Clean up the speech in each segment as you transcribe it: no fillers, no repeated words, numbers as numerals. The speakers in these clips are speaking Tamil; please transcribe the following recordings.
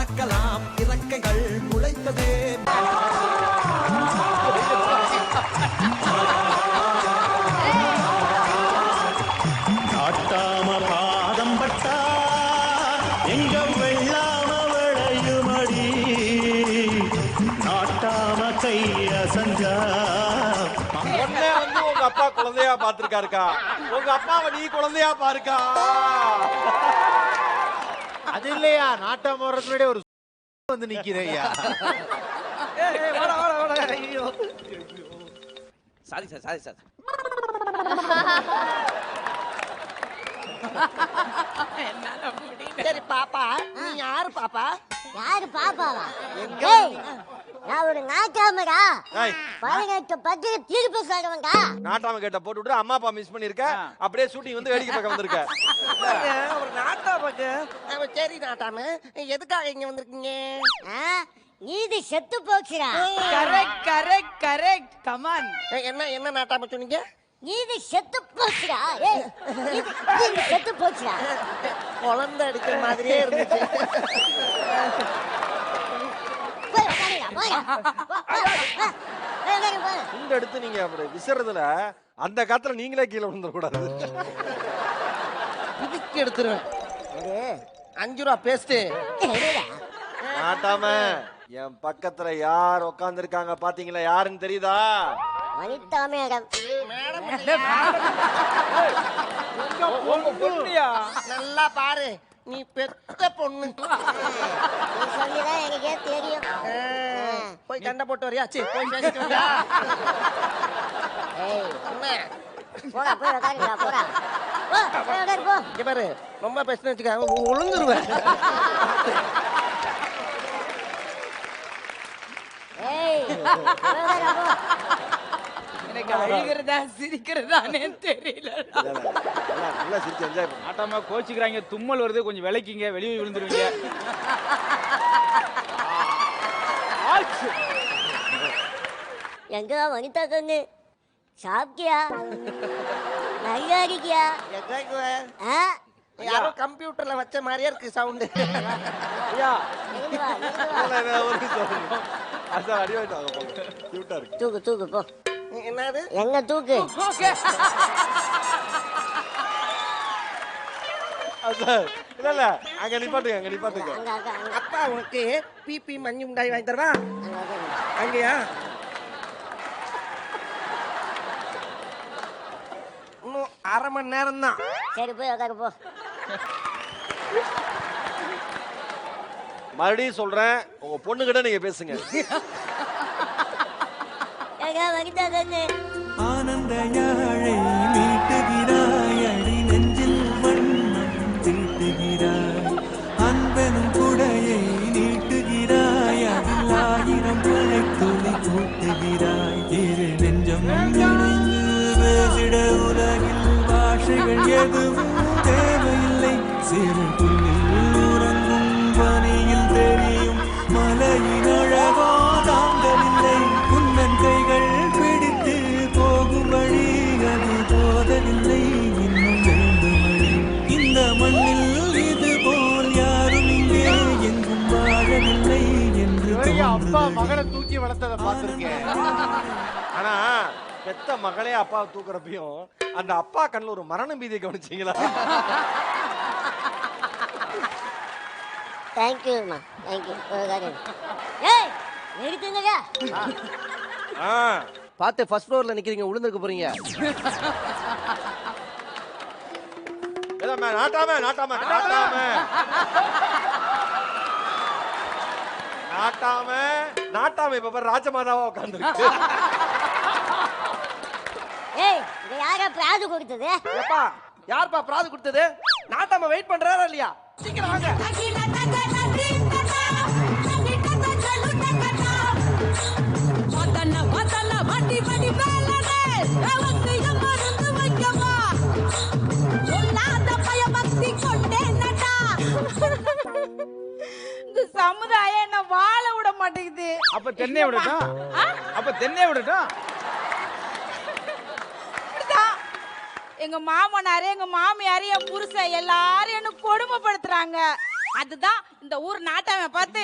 பறக்கலாம் இறக்கைகள் முளைத்ததே. நாட்டாம பாதம் பட்டா எங்க வெள்ளாம விளையுமடி, நாட்டாம கைய சஞ்சா. உன்னை வந்து உங்க அப்பா குழந்தையா பாத்துருக்காருக்கா, உங்க அப்பாவை நீ குழந்தையா பாருக்கா. அது இல்லையா, நாட்டம் போறதுக்கு முன்னாடி ஒரு வந்து நிக்கிறேயா. Sorry sir, sorry sir. சரி பாப்பா, நீ யாரு பாப்பா? யாரு பாப்பாவா? ஏய், நான் ஒரு நாட்டாமடா. ஏய், 18 பத்திர தீர்ப்பு சொல்றவங்க. நாட்டாம கேட்ட போட்டு விட்டு அம்மா அப்பா மிஸ் பண்ணிருக்க, அப்படியே ஷூட்டிங் வந்து வேடிக்கை பார்க்க வந்திருக்க. ஒரு நாட்டாமக்கு. சரி நாட்டாம, எதுக்காக இங்க வந்திருக்கீங்க? நீதி செத்து போச்சுடா. Correct correct correct, come on. என்ன என்ன நாட்டாம சொன்னீங்க? நீதி செத்து போச்சுடா. ஏய், நீதி செத்து போச்சுடா. குழந்தை அடிக்கிற மாதிரியே இருந்துச்சு. போய் உட்காருடா, போடா. போய். இந்த எடுத்து நீங்க அப்படி விசறதுல அந்த காத்துல நீங்களே கீழே விழுந்துட கூடாது. இதுக்கு எடுத்துருவேன். 5 ரூபா பேஸ்ட். நாட்டாம, என் பக்கத்துல யார் உட்கார்ந்து இருக்காங்க பாத்தீங்களா? யாருன்னு தெரியுதா? வனிதா மேடம். நல்லா பாரு, நீ பெத்த பொண்ணு. நீ சொல்லிதான் எனக்கே தெரியும். போய் சண்டை போட்டு வரியா? சி, போய் பேசிட்டு வரியா? ஏய், என்ன? போடா, போய் உட்காருடா, போடா. போ, போய் உட்காரு, போ. இங்க பாரு, ரொம்ப பேசினு வச்சுக்க, ஒழுங்குருவேன். ஏய், போய் உட்காருடா, போ. எனக்கு அழுகிறதா சிரிக்கிறதானே தெரியல. நல்லா சிரிச்சு என்ஜாய் பண்ணு. நாட்டாம கோச்சிக்கிறாங்க, தும்மல் வருது, கொஞ்சம் விளக்கிங்க, வெளியே விழுந்துருவீங்க. எங்க வனிதா கண்ணு, சாப்பிட்டியா? நல்லா இருக்கியா? ஆ? யாரோ கம்ப்யூட்டர்ல வச்ச மாதிரியே இருக்கு சவுண்ட். ஐயா, இருந்து வா, இருந்து வா. ஒரு சொல்லுங்க. அதான் அடி வாங்கிட்டு போங்க. கியூட்டா இருக்கு. தூக்கு, தூக்கு, போ. என்னது? எங்க தூக்கு? அதான் இல்ல இல்ல, அங்க நிப்பாட்டுங்க, அங்க நிப்பாட்டுங்க. அங்க, அங்க, அங்க, அப்பா உனக்கு பிபி மஞ்சு முண்டாய் வாங்கி தரவா? அங்க, அங்க. அங்கயா? இன்னும் 1/2 மணி நேரம் தான். சரி, போய் உட்காரு, போ. மறுபடியும் சொல்றேன், உங்க பொண்ணுகிட்ட நீங்க பேசுங்க. எங்க வனிதா கண்ணு. ஆனந்த யாழை மீட்டுகிறாய், அடி நெஞ்சில் வண்ணம் தீட்டுகிறாய், அன்பெனும் குடையை நீட்டுகிறாய், அதில் 1000 மழை துளி கூட்டுகிறாய், இரு நெஞ்சம் இணைந்து பேசிட உலகில் பாஷைகள் எதுவும் தேவையில்லை, சிறு புல்லில் உறங்கும் பனியில் தெரியும் மலையின் அழகோ தாங்கவில்லை, குன்னன் கைகள் பிடித்து போகும் வழி அது போதவில்லை, இன்னும் வேண்டும் வழி, இந்த மண்ணில் இது போல் யாரும் இங்கே எங்கும் வாழவில்லை என்று அப்பா மகனை தூக்கி வளர்த்ததை பார்த்திருக்கேன். ஆனா பெத்த மகளே அப்பா தூக்குறப்பையும் அந்த அப்பா கண்ணுல ஒரு மரண பீதியை கவனிச்சீங்களா? தேங்க்யூம்மா, தேங்க்யூ. போய் உட்காரு. ஏய், நிறுத்துங்க. பார்த்து ஃபர்ஸ்ட் ஃப்ளோர்ல நிக்கிறீங்க, விழுந்துருக்க போறீங்க. நாட்டாம நாட்டாம நாட்டாம நாட்டாம நாட்டாம இப்ப பாரு ராஜமாதாவா உட்கார்ந்துருக்கு. ஏய், இது யாரா பிராது கொடுத்தது? ஏப்பா, யார்ப்பா பிராது கொடுத்தது? நாட்டாம வெயிட் பண்றாரா இல்லையா? சீக்கிரம் வாங்க. இந்த சமுதாயம் என்ன வாழ விட மாட்டேங்குது. அப்ப தென்னை விடட்டும், அப்ப தென்னை விடட்டும். எங்க மாமனாரு, எங்க மாமியாரு, என் புருஷன் எல்லாரும் என்ன கொடுமைப்படுத்துறாங்க. அதுதான் இந்த ஊர் நாட்டாம பார்த்து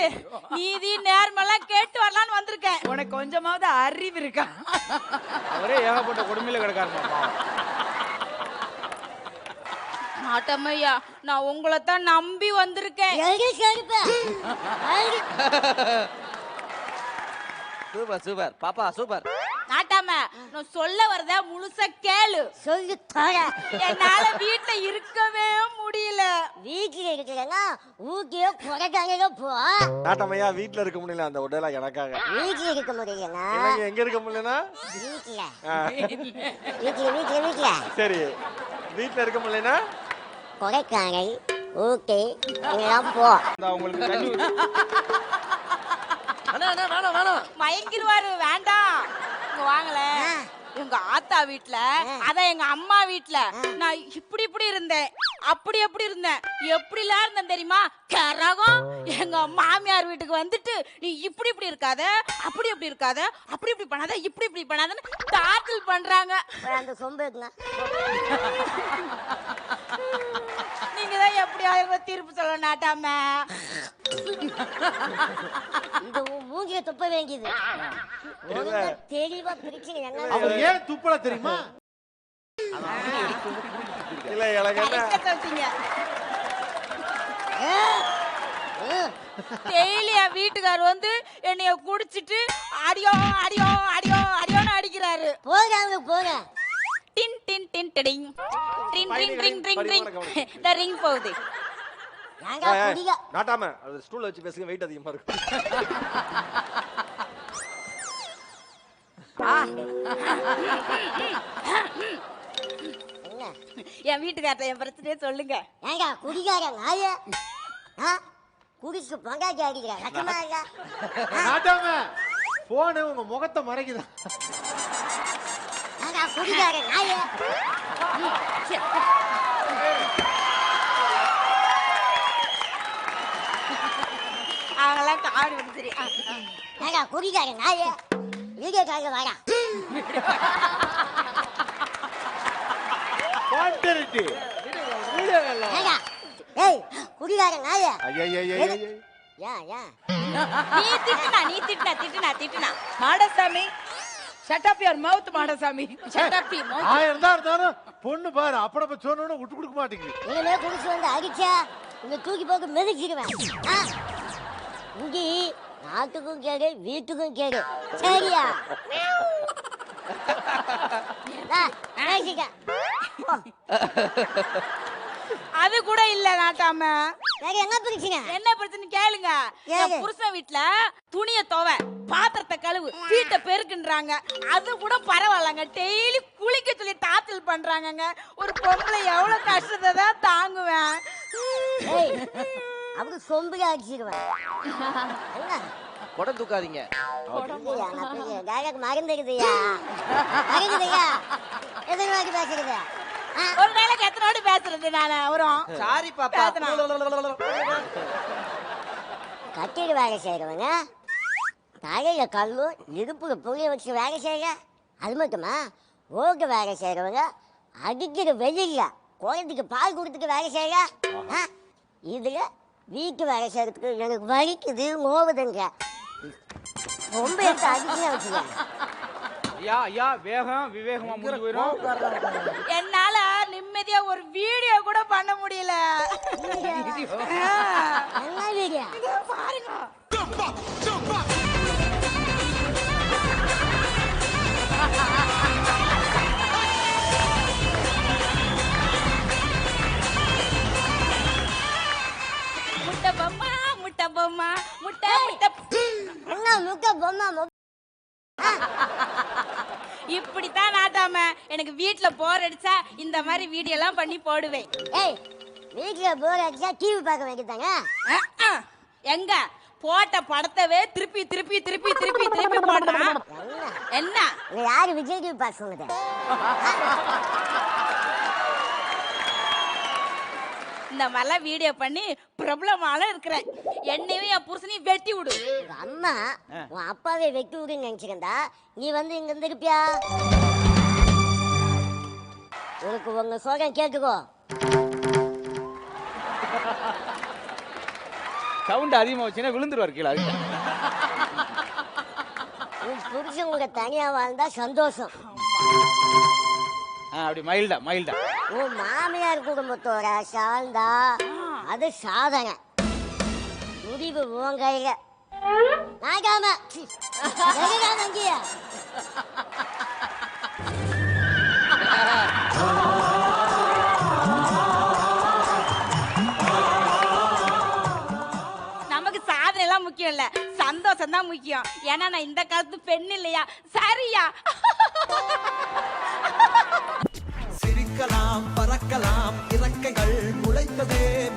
நீதி நேர்மெல்லாம் கேட்டு வரலான்னு வந்திருக்கேன். உனக்கு கொஞ்சமாவது அறிவு இருக்கா? அவரே ஏகப்பட்ட கொடுமையில கிடக்காருமா. நாட்டாமையா, நான் உங்களை தான் நம்பி வந்திருக்கேன். எங்க செருப்பு? சூப்பர் சூப்பர் பாப்பா சூப்பர். நாட்டாம, நான் சொல்ல வரத முழுசா கேளு. சொல்லு தர. என்னால வீட்டுல இருக்கவே முடியல. வீட்டுல இருக்கிறேன்னா ஊட்டியோ கொடைக்கானலோ போ. நாட்டமையா வீட்ல இருக்க முடியல அந்த உடலா எனக்காக. வீட்டுல இருக்க முடியலன்னா இல்லைங்க, எங்க இருக்க முடியலனா வீட்டுல ஆ. வீட்டுல வீட்டுல வீட்டுல சரி, வீட்ல இருக்க முடியலனா கொடைக்கானல் ஊட்டி இதெல்லாம் போ. உங்களுக்கு தண்ணி அண்ணா அண்ணா வேணாம் வேணாம். மயங்கிருவாரு, வேண்டாம். இங்க வாங்கல. எங்க ஆத்தா வீட்ல, அதான் எங்க அம்மா வீட்ல நான் இப்படி இருந்தேன், அப்படி இருந்தேன், எப்படிலாம் இருந்தேன் தெரியுமா? கரகம். எங்க மாமியார் வீட்டுக்கு வந்துட்டு நீ இப்படி இருக்காத, அப்படி இருக்காத, அப்படி பண்ணாத, இப்படி பண்ணாதன்னு டார்ச்சர் பண்றாங்க. அந்த சொம்பு இருக்குண்ணா. நீங்க தான் எப்படியாவது தீர்ப்பு சொல்ல நாட்டாம. இது உன் மூஞ்சிய துப்ப வேண்டியது. ஒழுங்கா தெளிவா பிரச்சனை என்ன? அவர் ஏன் துப்பல தெரியுமா? இல்ல எனக்கு என்ன கரெக்டா சொல்லிட்டீங்க. டெய்லி என் வீட்டுக்காரர் வந்து என்னைய குடிச்சிட்டு அடியோன்னு அடிக்கிறாரு. போறாங்க போற. டின் டின் டின் டிடிங் டின் டின் ring ring ring the ring போகுது. ஏங்க குடிங்க. நாட்டாம அது ஸ்டூல்ல வச்சு பேசுங்க, வெயிட் அதிகமா இருக்கு. என்ன? என் வீட்டுக்கார்ட்ட என் பிரச்சனையே சொல்லுங்க. ஏங்க குடிக்கார நாய. குடிச்சு பங்காச்சி அடிக்கிற ரக்கமா இல்ல? நாட்டாம போனு உங்க முகத்தை மறைக்குதா? ஏங்க குடிக்கார நாய. அவங்களாம் காடு வந்து சரி. ஏங்க குடிக்கார நாய. வீடியோ கால்ல வாடா. பாண்டரிட்டி. ஏங்க ஏய் குடிக்கார நாய. ஐயய்யய்யய்ய. ஏன் நீ திட்டுனா Madasamy, shut up your mouth, Madasamy. shut up your mouth. 1000 தான் இருந்தாலும் பொண்ணு பாரு அப்படப்ப சொன்னோன்னு விட்டு கொடுக்க மாட்டேங்குது. இனிமே குடிச்சு வந்து அடிச்சா உங்க தூக்கி போட்டு மிதிச்சிடுவேன். இங்கே நாட்டுக்கும் கேடு வீட்டுக்கும் கேடு. சரியா? அது கூட இல்ல நாட்டாம. வேற என்ன பிரச்சனை? என்ன பிரச்சனை கேளுங்க. என் புருஷன் வீட்ல துணிய துவை, பாத்திரத்தை கழுவு, வீட்டை பெருக்குன்றாங்க. அது கூட பரவாயில்லங்க. டெய்லி குளிக்க சொல்லி டார்ச்சர் பண்றாங்கங்க. ஒரு பொம்பளை எவ்வளவு கஷ்டத்தை தான் தாங்குவேன். அவரு சொம்புல அடிச்சிடுவேன். குடம் தூக்காதீங்க. மறந்துடுதுயா எதிர்வாக்கி பேசுறது. ஒரு நாளைக்கு எத்தனோடு பேசுறது நானு வரும். சாரி பாப்பா. கட்டிட்டு வேலை செய்யறவங்க தலையில கல்லும் இடுப்புல புளிய வச்சு வேலை செய்யற. அது மட்டுமா ஓட்டு வேலை செய்யறவங்க அடிக்கிற வெயில்ல குழந்தைக்கு பால் கொடுத்துட்டு வேலை செய்யற. இதுல வீட்டு வேலை செய்யறதுக்கு எனக்கு வலிக்குது மோவுதுங்க. ரொம்ப எடுத்து அடிக்க வச்சுக்க. ஐயா வேகம் விவேகமா முடிஞ்சு போயிடும். என்னால நிம்மதியா ஒரு வீடியோ கூட பண்ண முடியல. என்ன வீடியோ பாருங்க. முட்டை பொம்மா முட்டை பொம்மா முட்டை முட்டை முட்டை பொம்மா. இப்படித்தான் நாட்டாம எனக்கு வீட்டுல போர் அடிச்சா இந்த மாதிரி வீடியோ எல்லாம் பண்ணி போடுவேன். ஏய் வீட்டுல போர் அடிச்சா டிவி பார்க்க வேண்டியதாங்க. எங்க போட்ட படத்தவே திருப்பி திருப்பி திருப்பி திருப்பி திருப்பி போடுறா. என்ன யாரு விஜய் டிவி பார்க்க சொல்லுது? இந்த மாதிரிலாம் வீடியோ பண்ணி பிரபலமால இருக்கிறேன். என்னையும் என் புருஷனையும் வெட்டி விடு. அம்மா உன் அப்பாவே வெட்டி விடுன்னு நினைச்சிருந்தா நீ வந்து இங்க இருந்திருப்பியா? உனக்கு உங்க சோகம் கேட்டுக்கோ. சவுண்ட் அதிகமா வச்சுன்னா விழுந்துருவார் கீழே அதுக்கு. உன் புருஷன் கூட தனியா வாழ்ந்தா சந்தோஷம். அப்படி மைல்டா மைல்டா. உன் மாமியார் குடும்பத்தோட சாழ்ந்தா அது சாதனை. முடிவு உன் கையில. நாகாம இங்கேயா நமக்கு சாதனை எல்லாம் முக்கியம் இல்ல, சந்தோஷம் தான் முக்கியம். ஏன்னா நான் இந்த காலத்து பெண் இல்லையா? சரியா? சிரிக்கலாம் பறக்கலாம் இறக்கைகள் முளைத்ததே